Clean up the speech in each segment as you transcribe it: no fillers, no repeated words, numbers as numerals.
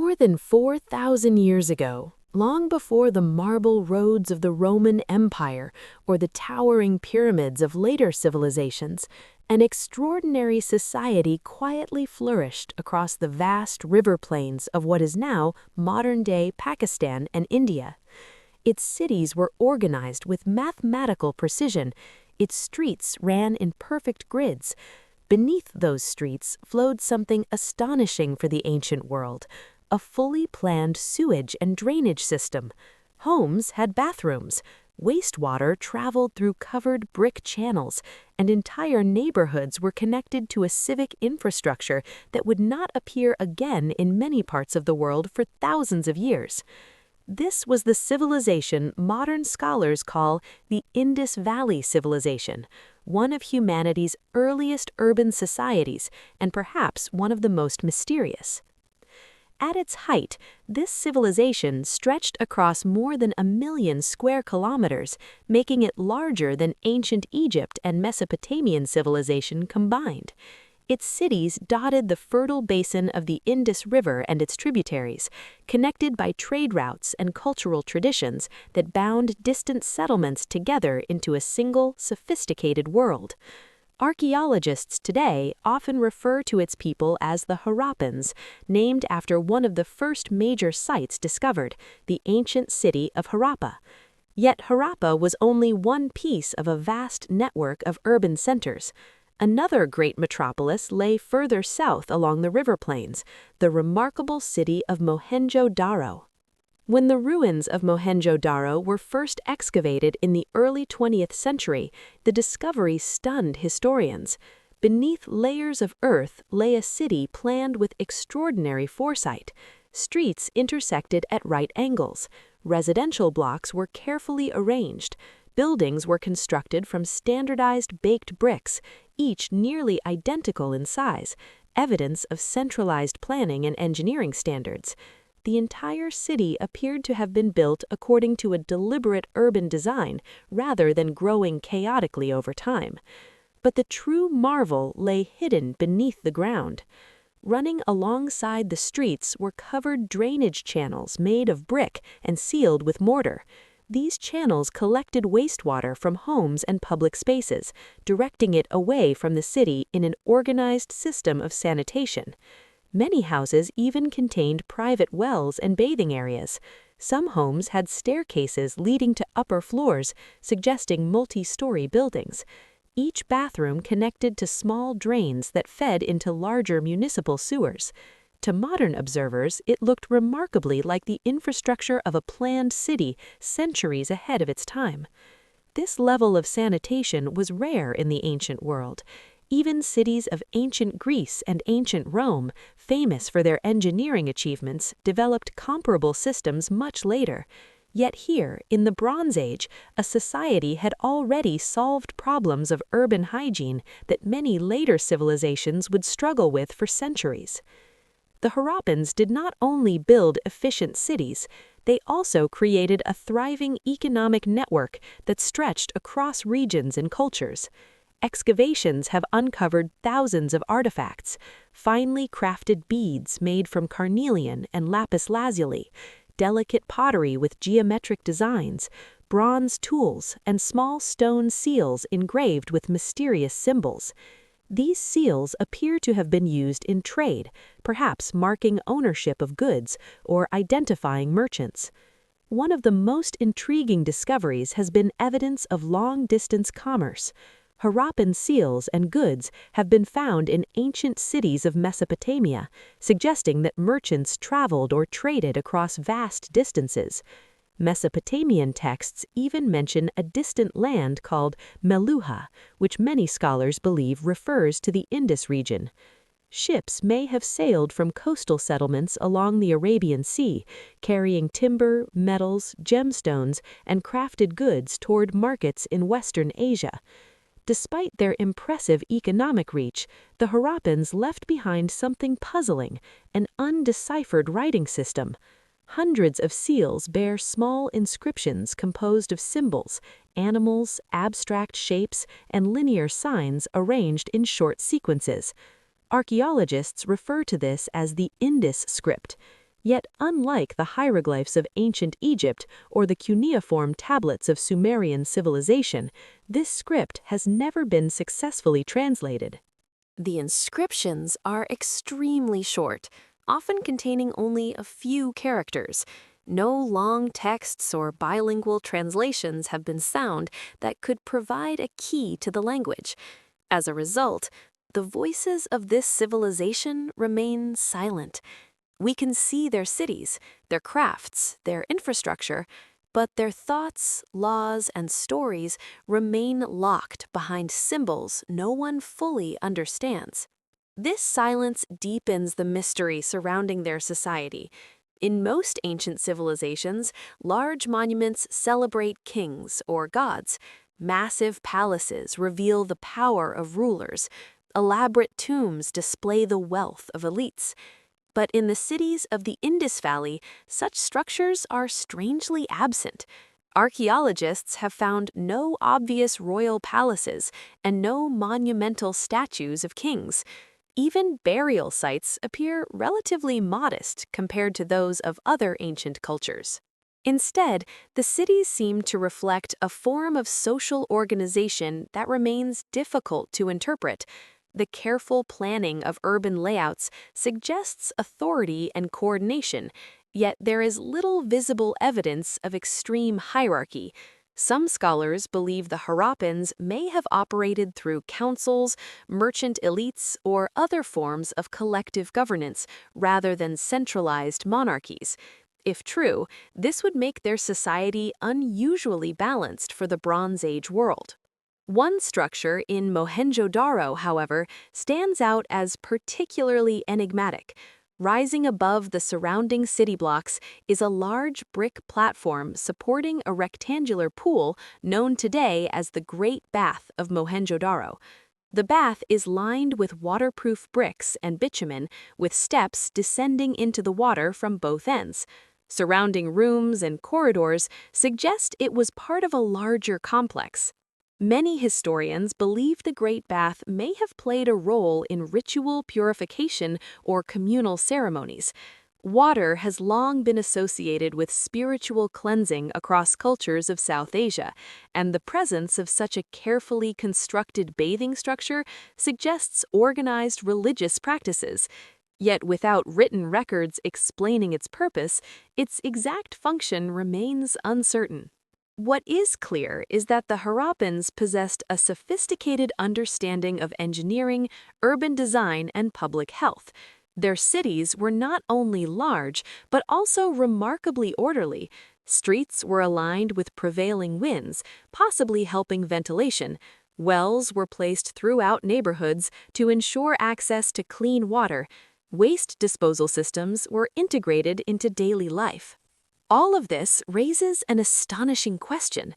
More than 4,000 years ago, long before the marble roads of the Roman Empire or the towering pyramids of later civilizations, an extraordinary society quietly flourished across the vast river plains of what is now modern-day Pakistan and India. Its cities were organized with mathematical precision. Its streets ran in perfect grids. Beneath those streets flowed something astonishing for the ancient world: a fully planned sewage and drainage system. Homes had bathrooms. Wastewater traveled through covered brick channels, and entire neighborhoods were connected to a civic infrastructure that would not appear again in many parts of the world for thousands of years. This was the civilization modern scholars call the Indus Valley Civilization, one of humanity's earliest urban societies and perhaps one of the most mysterious. At its height, this civilization stretched across more than 1 million square kilometers, making it larger than ancient Egypt and Mesopotamian civilization combined. Its cities dotted the fertile basin of the Indus River and its tributaries, connected by trade routes and cultural traditions that bound distant settlements together into a single, sophisticated world. Archaeologists today often refer to its people as the Harappans, named after one of the first major sites discovered, the ancient city of Harappa. Yet Harappa was only one piece of a vast network of urban centers. Another great metropolis lay further south along the river plains, the remarkable city of Mohenjo-daro. When the ruins of Mohenjo-daro were first excavated in the early 20th century, the discovery stunned historians. Beneath layers of earth lay a city planned with extraordinary foresight. Streets intersected at right angles. Residential blocks were carefully arranged. Buildings were constructed from standardized baked bricks, each nearly identical in size, evidence of centralized planning and engineering standards. The entire city appeared to have been built according to a deliberate urban design rather than growing chaotically over time. But the true marvel lay hidden beneath the ground. Running alongside the streets were covered drainage channels made of brick and sealed with mortar. These channels collected wastewater from homes and public spaces, directing it away from the city in an organized system of sanitation. Many houses even contained private wells and bathing areas. Some homes had staircases leading to upper floors, suggesting multi-story buildings. Each bathroom connected to small drains that fed into larger municipal sewers. To modern observers, it looked remarkably like the infrastructure of a planned city centuries ahead of its time. This level of sanitation was rare in the ancient world. Even cities of ancient Greece and ancient Rome, famous for their engineering achievements, developed comparable systems much later. Yet here, in the Bronze Age, a society had already solved problems of urban hygiene that many later civilizations would struggle with for centuries. The Harappans did not only build efficient cities, they also created a thriving economic network that stretched across regions and cultures. Excavations have uncovered thousands of artifacts: finely crafted beads made from carnelian and lapis lazuli, delicate pottery with geometric designs, bronze tools, and small stone seals engraved with mysterious symbols. These seals appear to have been used in trade, perhaps marking ownership of goods or identifying merchants. One of the most intriguing discoveries has been evidence of long-distance commerce. Harappan seals and goods have been found in ancient cities of Mesopotamia, suggesting that merchants traveled or traded across vast distances. Mesopotamian texts even mention a distant land called Meluha, which many scholars believe refers to the Indus region. Ships may have sailed from coastal settlements along the Arabian Sea, carrying timber, metals, gemstones, and crafted goods toward markets in Western Asia. Despite their impressive economic reach, the Harappans left behind something puzzling: an undeciphered writing system. Hundreds of seals bear small inscriptions composed of symbols, animals, abstract shapes, and linear signs arranged in short sequences. Archaeologists refer to this as the Indus Script. Yet, unlike the hieroglyphs of ancient Egypt or the cuneiform tablets of Sumerian civilization, this script has never been successfully translated. The inscriptions are extremely short, often containing only a few characters. No long texts or bilingual translations have been found that could provide a key to the language. As a result, the voices of this civilization remain silent. We can see their cities, their crafts, their infrastructure, but their thoughts, laws, and stories remain locked behind symbols no one fully understands. This silence deepens the mystery surrounding their society. In most ancient civilizations, large monuments celebrate kings or gods. Massive palaces reveal the power of rulers. Elaborate tombs display the wealth of elites. But in the cities of the Indus Valley, such structures are strangely absent. Archaeologists have found no obvious royal palaces and no monumental statues of kings. Even burial sites appear relatively modest compared to those of other ancient cultures. Instead, the cities seem to reflect a form of social organization that remains difficult to interpret. The careful planning of urban layouts suggests authority and coordination, yet there is little visible evidence of extreme hierarchy. Some scholars believe the Harappans may have operated through councils, merchant elites, or other forms of collective governance rather than centralized monarchies. If true, this would make their society unusually balanced for the Bronze Age world. One structure in Mohenjo-daro, however, stands out as particularly enigmatic. Rising above the surrounding city blocks is a large brick platform supporting a rectangular pool known today as the Great Bath of Mohenjo-daro. The bath is lined with waterproof bricks and bitumen, with steps descending into the water from both ends. Surrounding rooms and corridors suggest it was part of a larger complex. Many historians believe the Great Bath may have played a role in ritual purification or communal ceremonies. Water has long been associated with spiritual cleansing across cultures of South Asia, and the presence of such a carefully constructed bathing structure suggests organized religious practices. Yet without written records explaining its purpose, its exact function remains uncertain. What is clear is that the Harappans possessed a sophisticated understanding of engineering, urban design, and public health. Their cities were not only large, but also remarkably orderly. Streets were aligned with prevailing winds, possibly helping ventilation. Wells were placed throughout neighborhoods to ensure access to clean water. Waste disposal systems were integrated into daily life. All of this raises an astonishing question.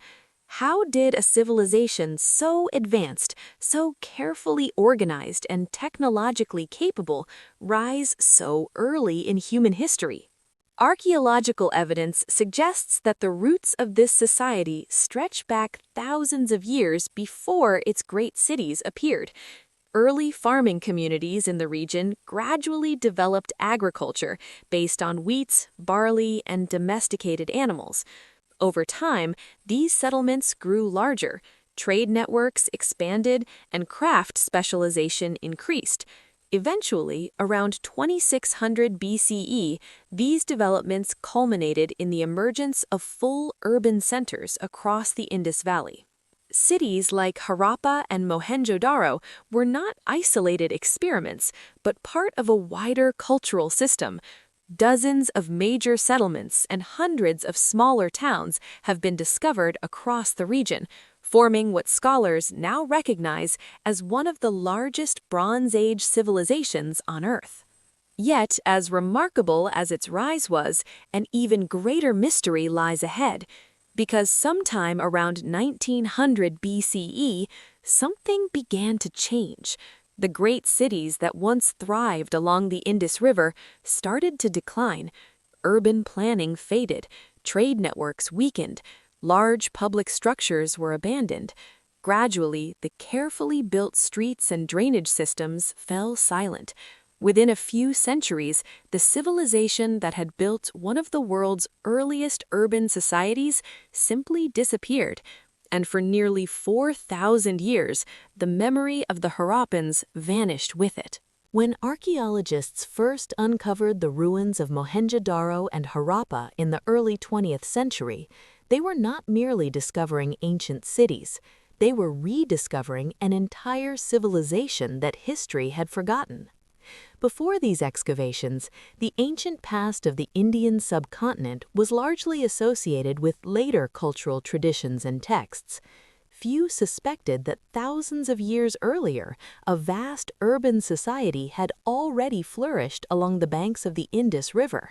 How did a civilization so advanced, so carefully organized, and technologically capable rise so early in human history? Archaeological evidence suggests that the roots of this society stretch back thousands of years before its great cities appeared. Early farming communities in the region gradually developed agriculture based on wheat, barley, and domesticated animals. Over time, these settlements grew larger, trade networks expanded, and craft specialization increased. Eventually, around 2600 BCE, these developments culminated in the emergence of full urban centers across the Indus Valley. Cities like Harappa and Mohenjo-daro were not isolated experiments, but part of a wider cultural system. Dozens of major settlements and hundreds of smaller towns have been discovered across the region, forming what scholars now recognize as one of the largest Bronze Age civilizations on Earth. Yet, as remarkable as its rise was, an even greater mystery lies ahead. Because sometime around 1900 BCE, something began to change. The great cities that once thrived along the Indus River started to decline. Urban planning faded, trade networks weakened, large public structures were abandoned. Gradually, the carefully built streets and drainage systems fell silent. Within a few centuries, the civilization that had built one of the world's earliest urban societies simply disappeared, and for nearly 4,000 years, the memory of the Harappans vanished with it. When archaeologists first uncovered the ruins of Mohenjo-daro and Harappa in the early 20th century, they were not merely discovering ancient cities, they were rediscovering an entire civilization that history had forgotten. Before these excavations, the ancient past of the Indian subcontinent was largely associated with later cultural traditions and texts. Few suspected that thousands of years earlier, a vast urban society had already flourished along the banks of the Indus River.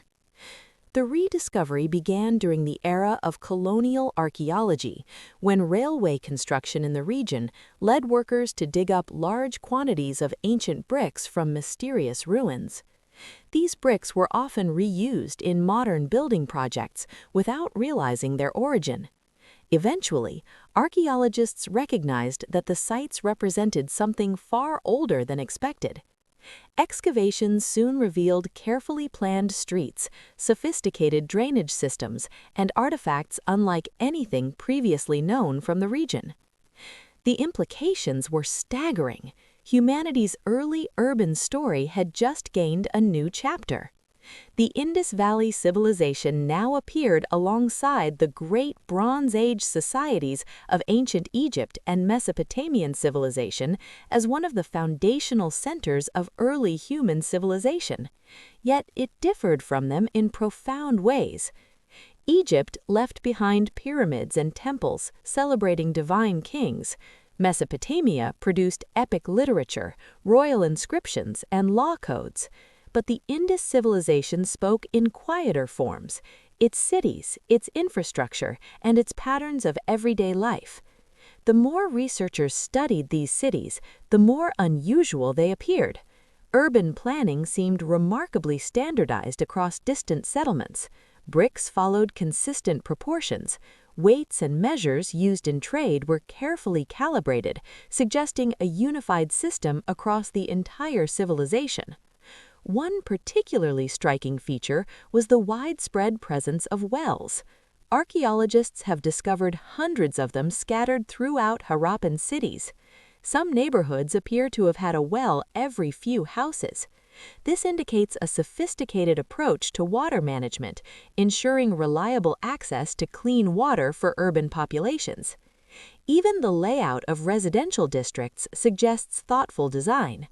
The rediscovery began during the era of colonial archaeology, when railway construction in the region led workers to dig up large quantities of ancient bricks from mysterious ruins. These bricks were often reused in modern building projects without realizing their origin. Eventually, archaeologists recognized that the sites represented something far older than expected. Excavations soon revealed carefully planned streets, sophisticated drainage systems, and artifacts unlike anything previously known from the region. The implications were staggering. Humanity's early urban story had just gained a new chapter. The Indus Valley Civilization now appeared alongside the great Bronze Age societies of ancient Egypt and Mesopotamian civilization as one of the foundational centers of early human civilization. Yet it differed from them in profound ways. Egypt left behind pyramids and temples celebrating divine kings. Mesopotamia produced epic literature, royal inscriptions, and law codes. But the Indus civilization spoke in quieter forms, its cities, its infrastructure, and its patterns of everyday life. The more researchers studied these cities, the more unusual they appeared. Urban planning seemed remarkably standardized across distant settlements. Bricks followed consistent proportions. Weights and measures used in trade were carefully calibrated, suggesting a unified system across the entire civilization. One particularly striking feature was the widespread presence of wells. Archaeologists have discovered hundreds of them scattered throughout Harappan cities. Some neighborhoods appear to have had a well every few houses. This indicates a sophisticated approach to water management, ensuring reliable access to clean water for urban populations. Even the layout of residential districts suggests thoughtful design.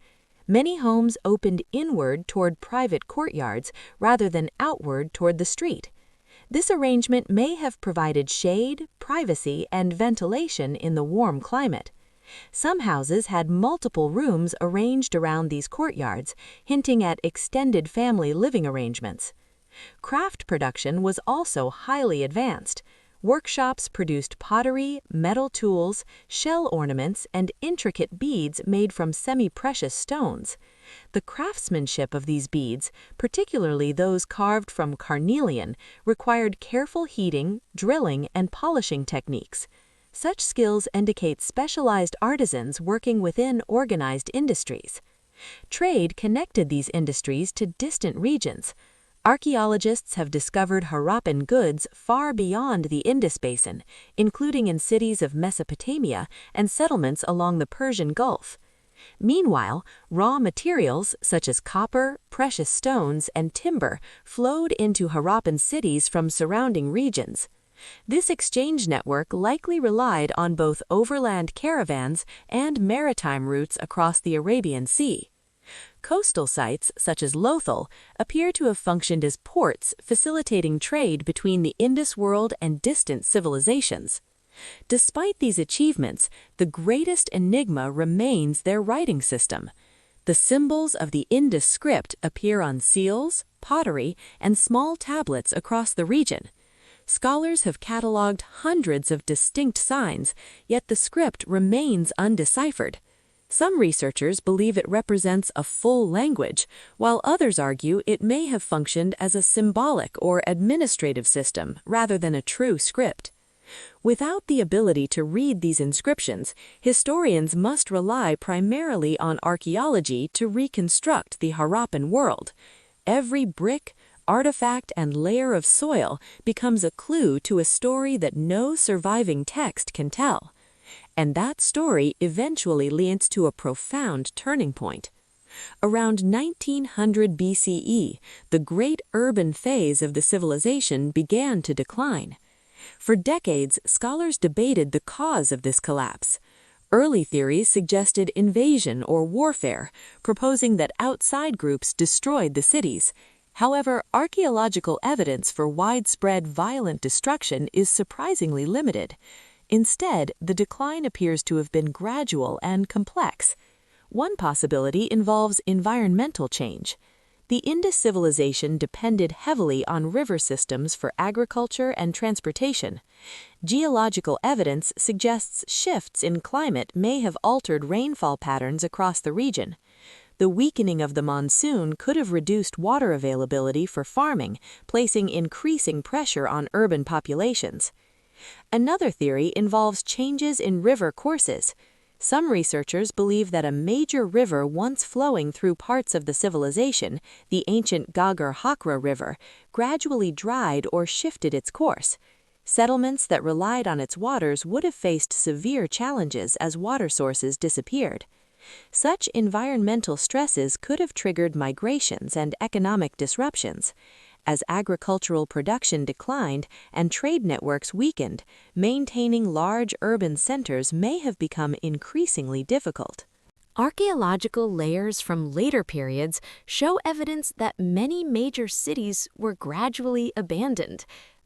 Many homes opened inward toward private courtyards rather than outward toward the street. This arrangement may have provided shade, privacy, and ventilation in the warm climate. Some houses had multiple rooms arranged around these courtyards, hinting at extended family living arrangements. Craft production was also highly advanced. Workshops produced pottery, metal tools, shell ornaments, and intricate beads made from semi-precious stones. The craftsmanship of these beads, particularly those carved from carnelian, required careful heating, drilling, and polishing techniques. Such skills indicate specialized artisans working within organized industries. Trade connected these industries to distant regions. Archaeologists have discovered Harappan goods far beyond the Indus Basin, including in cities of Mesopotamia and settlements along the Persian Gulf. Meanwhile, raw materials such as copper, precious stones, and timber flowed into Harappan cities from surrounding regions. This exchange network likely relied on both overland caravans and maritime routes across the Arabian Sea. Coastal sites, such as Lothal, appear to have functioned as ports facilitating trade between the Indus world and distant civilizations. Despite these achievements, the greatest enigma remains their writing system. The symbols of the Indus Script appear on seals, pottery, and small tablets across the region. Scholars have cataloged hundreds of distinct signs, yet the script remains undeciphered. Some researchers believe it represents a full language, while others argue it may have functioned as a symbolic or administrative system rather than a true script. Without the ability to read these inscriptions, historians must rely primarily on archaeology to reconstruct the Harappan world. Every brick, artifact, and layer of soil becomes a clue to a story that no surviving text can tell. And that story eventually leads to a profound turning point. Around 1900 BCE, the great urban phase of the civilization began to decline. For decades, scholars debated the cause of this collapse. Early theories suggested invasion or warfare, proposing that outside groups destroyed the cities. However, archaeological evidence for widespread violent destruction is surprisingly limited. Instead, the decline appears to have been gradual and complex. One possibility involves environmental change. The Indus civilization depended heavily on river systems for agriculture and transportation. Geological evidence suggests shifts in climate may have altered rainfall patterns across the region. The weakening of the monsoon could have reduced water availability for farming, placing increasing pressure on urban populations. Another theory involves changes in river courses. Some researchers believe that a major river once flowing through parts of the civilization, the ancient Ghaggar-Hakra River, gradually dried or shifted its course. Settlements that relied on its waters would have faced severe challenges as water sources disappeared. Such environmental stresses could have triggered migrations and economic disruptions. As agricultural production declined and trade networks weakened, maintaining large urban centers may have become increasingly difficult. Archaeological layers from later periods show evidence that many major cities were gradually abandoned.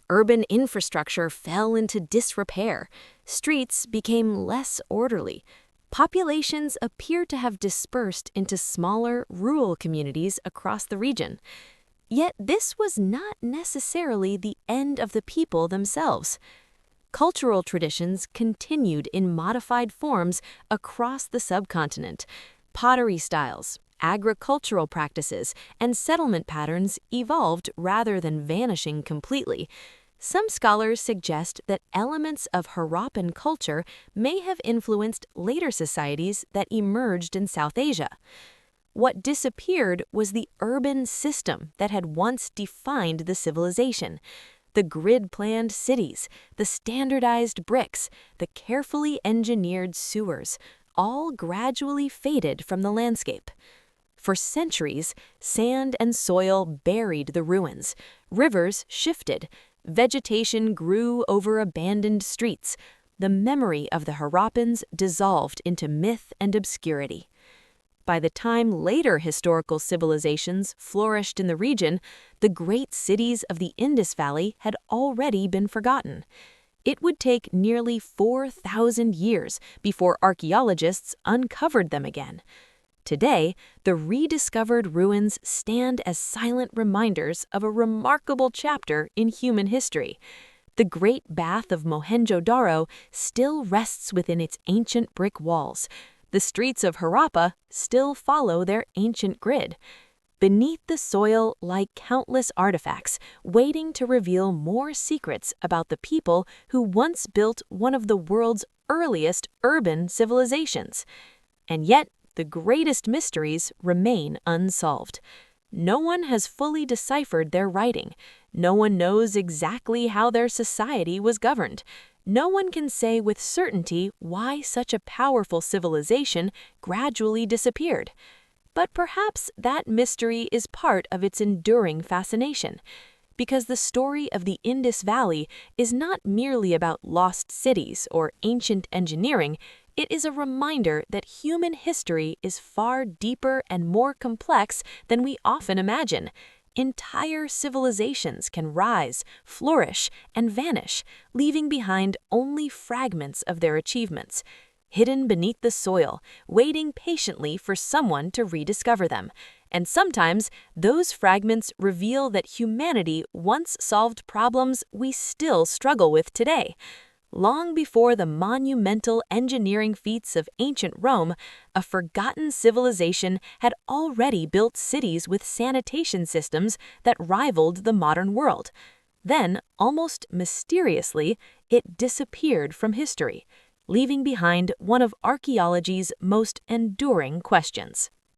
Urban infrastructure fell into disrepair. Streets became less orderly. Populations appear to have dispersed into smaller, rural communities across the region. Yet this was not necessarily the end of the people themselves. Cultural traditions continued in modified forms across the subcontinent. Pottery styles, agricultural practices, and settlement patterns evolved rather than vanishing completely. Some scholars suggest that elements of Harappan culture may have influenced later societies that emerged in South Asia. What disappeared was the urban system that had once defined the civilization. The grid-planned cities, the standardized bricks, the carefully engineered sewers, all gradually faded from the landscape. For centuries, sand and soil buried the ruins. Rivers shifted. Vegetation grew over abandoned streets. The memory of the Harappans dissolved into myth and obscurity. By the time later historical civilizations flourished in the region, the great cities of the Indus Valley had already been forgotten. It would take nearly 4,000 years before archaeologists uncovered them again. Today, the rediscovered ruins stand as silent reminders of a remarkable chapter in human history. The Great Bath of Mohenjo-daro still rests within its ancient brick walls. The streets of Harappa still follow their ancient grid. Beneath the soil lie countless artifacts, waiting to reveal more secrets about the people who once built one of the world's earliest urban civilizations. And yet, the greatest mysteries remain unsolved. No one has fully deciphered their writing. No one knows exactly how their society was governed. No one can say with certainty why such a powerful civilization gradually disappeared. But perhaps that mystery is part of its enduring fascination, because the story of the Indus Valley is not merely about lost cities or ancient engineering. It is a reminder that human history is far deeper and more complex than we often imagine. Entire civilizations can rise, flourish, and vanish, leaving behind only fragments of their achievements, hidden beneath the soil, waiting patiently for someone to rediscover them. And sometimes, those fragments reveal that humanity once solved problems we still struggle with today. Long before the monumental engineering feats of ancient Rome, a forgotten civilization had already built cities with sanitation systems that rivaled the modern world. Then, almost mysteriously, it disappeared from history, leaving behind one of archaeology's most enduring questions.